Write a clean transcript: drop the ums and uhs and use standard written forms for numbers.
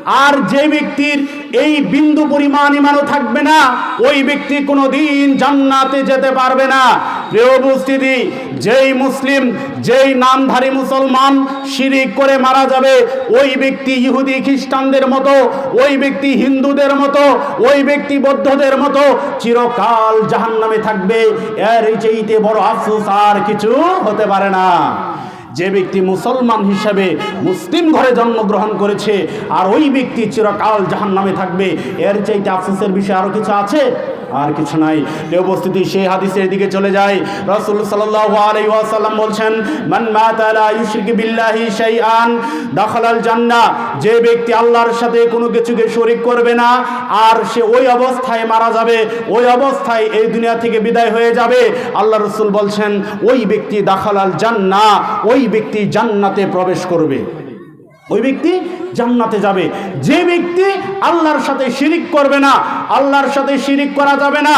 আর যে ব্যক্তির এই বিন্দু পরিমাণ ঈমানও থাকবে না, ওই ব্যক্তি কোনোদিন জান্নাতে যেতে পারবে না। প্রিয় উপস্থিতি, যেই মুসলিম, যেই নামধারী মুসলমান শিরিক করে মারা যাবে, ওই ব্যক্তি ইহুদি খ্রিস্টানদের মতো, ওই ব্যক্তি হিন্দুদের মতো, ওই ব্যক্তি বৌদ্ধদের মতো চিরকাল জাহান্নামে থাকবে। এর চাইতে বড় আফসোস আর কিছু হতে পারে না। যে ব্যক্তি মুসলমান হিসেবে মুসলিম ঘরে জন্মগ্রহণ করেছে আর ওই ব্যক্তি চিরকাল জাহান্নামে থাকবে, এর চাইতে আফসোসের বিষয় আরো কিছু আছে? আর কিছু নাই। উপস্থিতি, সেই হাদিসের দিকে চলে যায়। রাসূল সাল্লাল্লাহু আলাইহি ওয়াসাল্লাম বলছেন, মান মাতা লা ইউশরিকু বিল্লাহি শাইআন দাখালাল জান্নাহ। যে ব্যক্তি আল্লাহর সাথে কোনো কিছুকে শরীক করবে না আর সে ওই অবস্থায় মারা যাবে, ওই অবস্থায় এই দুনিয়া থেকে বিদায় হয়ে যাবে, আল্লাহ রাসূল বলছেন ওই ব্যক্তি দাখালাল জান্নাহ, ওই ব্যক্তি জান্নাতে প্রবেশ করবে, ওই ব্যক্তি জান্নাতে যাবে। যে ব্যক্তি আল্লাহর সাথে শিরিক করবে না, আল্লাহর সাথে শিরিক করা যাবে না।